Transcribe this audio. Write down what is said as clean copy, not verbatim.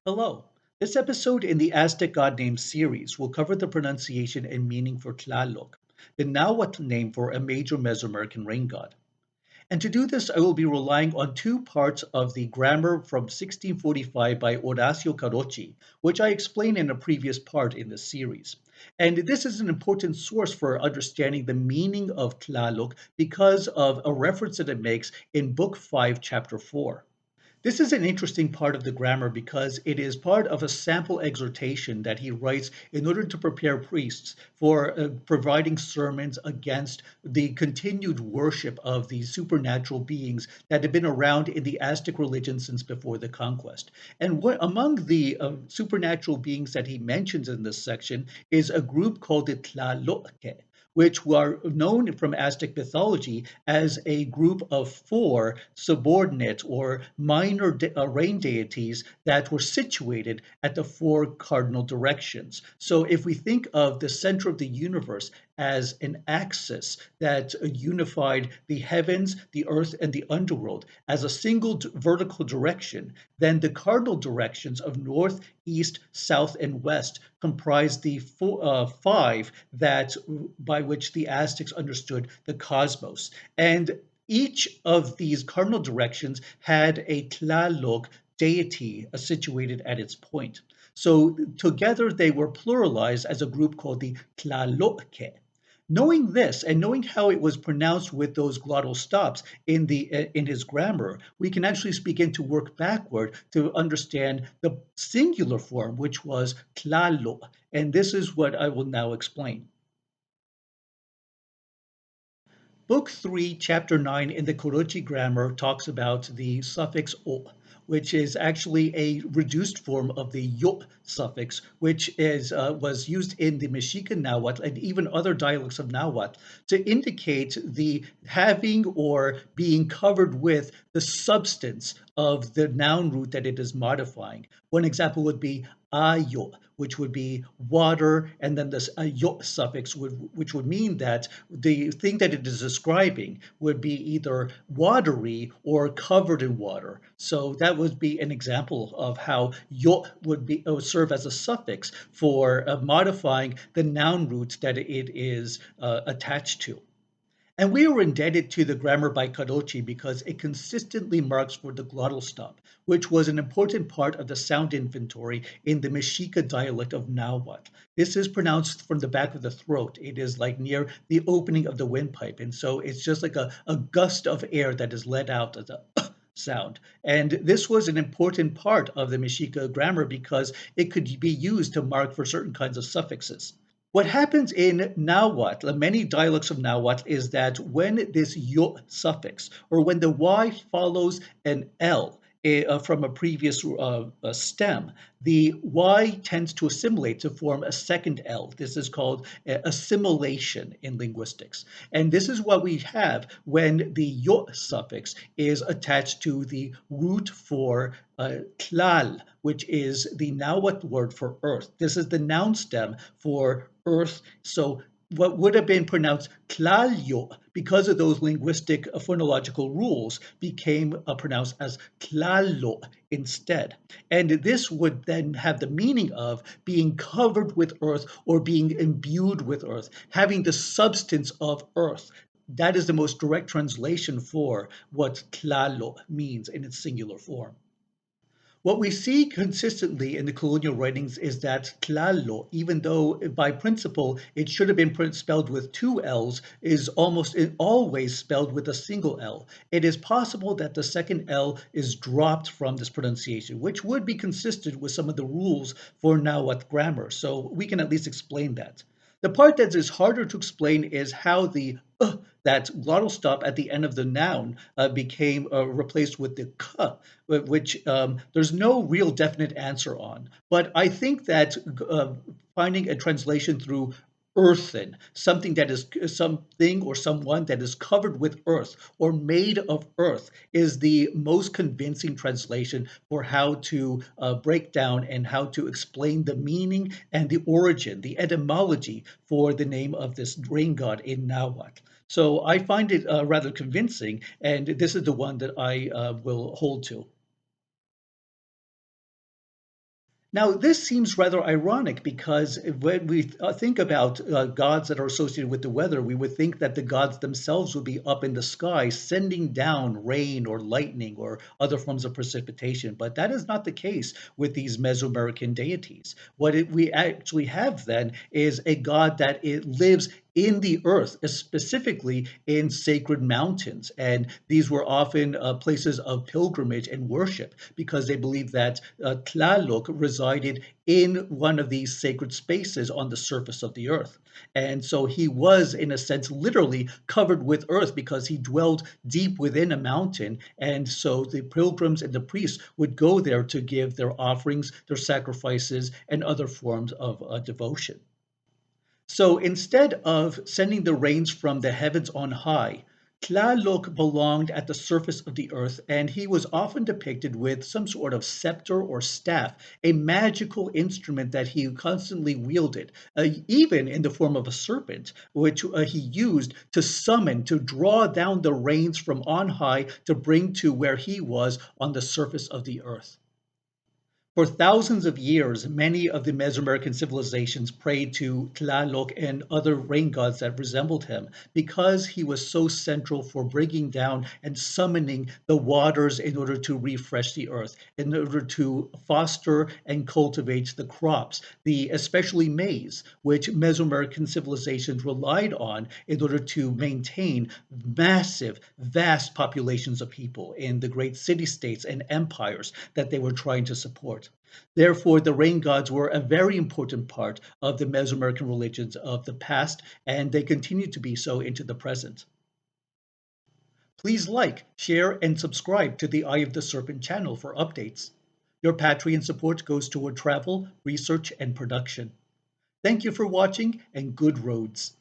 Hello. This episode in the Aztec God Names series will cover the pronunciation and meaning for Tlālòc, the Nahuatl name for a major Mesoamerican rain god. And to do this, I will be relying on two parts of the grammar from 1645 by Horacio Carochi, which I explained in a previous part in this series. And this is an important source for understanding the meaning of Tlālòc because of a reference that it makes in Book 5, Chapter 4. This is an interesting part of the grammar because it is part of a sample exhortation that he writes in order to prepare priests for providing sermons against the continued worship of these supernatural beings that have been around in the Aztec religion since before the conquest. And among the supernatural beings that he mentions in this section is a group called the Tlālòquê, which were known from Aztec mythology as a group of four subordinate or minor rain deities that were situated at the four cardinal directions. So if we think of the center of the universe as an axis that unified the heavens, the earth, and the underworld as a single vertical direction, then the cardinal directions of north, east, south, and west comprise the five that by which the Aztecs understood the cosmos. And each of these cardinal directions had a Tlālòc deity situated at its point. So together they were pluralized as a group called the Tlālòquê. Knowing this and knowing how it was pronounced with those glottal stops in his grammar, we can actually begin to work backward to understand the singular form, which was Tlālò. And this is what I will now explain. Book 3, Chapter 9 in the Carochi grammar talks about the suffix o, which is actually a reduced form of the yo suffix, which was used in the Mexica Nahuatl and even other dialects of Nahuatl to indicate the having or being covered with the substance of the noun root that it is modifying. One example would be ayo, which would be water, and then this ayo suffix, which would mean that the thing that it is describing would be either watery or covered in water. So that would be an example of how yo would serve as a suffix for modifying the noun root that it is attached to. And we are indebted to the grammar by Carochi because it consistently marks for the glottal stop, which was an important part of the sound inventory in the Mexica dialect of Nahuatl. This is pronounced from the back of the throat. It is like near the opening of the windpipe. And so it's just like a gust of air that is let out as a sound. And this was an important part of the Mexica grammar because it could be used to mark for certain kinds of suffixes. What happens in Nahuatl, many dialects of Nahuatl, is that when this yo suffix, or when the y follows an l from a previous stem, the y tends to assimilate to form a second l. This is called assimilation in linguistics. And this is what we have when the yo suffix is attached to the root for tlal, which is the Nahuatl word for earth. This is the noun stem for earth. So what would have been pronounced Tlāllò because of those linguistic phonological rules became pronounced as Tlālò instead. And this would then have the meaning of being covered with earth or being imbued with earth, having the substance of earth. That is the most direct translation for what Tlālò means in its singular form. What we see consistently in the colonial writings is that Tlālò, even though by principle it should have been spelled with two L's, is almost always spelled with a single L. It is possible that the second L is dropped from this pronunciation, which would be consistent with some of the rules for Nahuatl grammar. So we can at least explain that. The part that is harder to explain is how the that glottal stop at the end of the noun became replaced with the k, which there's no real definite answer on. But I think that finding a translation through earthen, something that is something or someone that is covered with earth or made of earth, is the most convincing translation for how to break down and how to explain the meaning and the origin, the etymology for the name of this rain god in Nahuatl. So I find it rather convincing, and this is the one that I will hold to. Now, this seems rather ironic because when we think about gods that are associated with the weather, we would think that the gods themselves would be up in the sky sending down rain or lightning or other forms of precipitation. But that is not the case with these Mesoamerican deities. We actually have then is a god that it lives in the earth, specifically in sacred mountains. And these were often places of pilgrimage and worship because they believed that Tlālòc resided in one of these sacred spaces on the surface of the earth. And so he was, in a sense, literally covered with earth because he dwelled deep within a mountain. And so the pilgrims and the priests would go there to give their offerings, their sacrifices, and other forms of devotion. So instead of sending the rains from the heavens on high, Tlālòc belonged at the surface of the earth, and he was often depicted with some sort of scepter or staff, a magical instrument that he constantly wielded, even in the form of a serpent, which he used to summon, to draw down the rains from on high to bring to where he was on the surface of the earth. For thousands of years, many of the Mesoamerican civilizations prayed to Tlālòc and other rain gods that resembled him because he was so central for bringing down and summoning the waters in order to refresh the earth, in order to foster and cultivate the crops, the especially maize, which Mesoamerican civilizations relied on in order to maintain massive, vast populations of people in the great city-states and empires that they were trying to support. Therefore, the rain gods were a very important part of the Mesoamerican religions of the past, and they continue to be so into the present. Please like, share, and subscribe to the Eye of the Serpent channel for updates. Your Patreon support goes toward travel, research, and production. Thank you for watching, and good roads.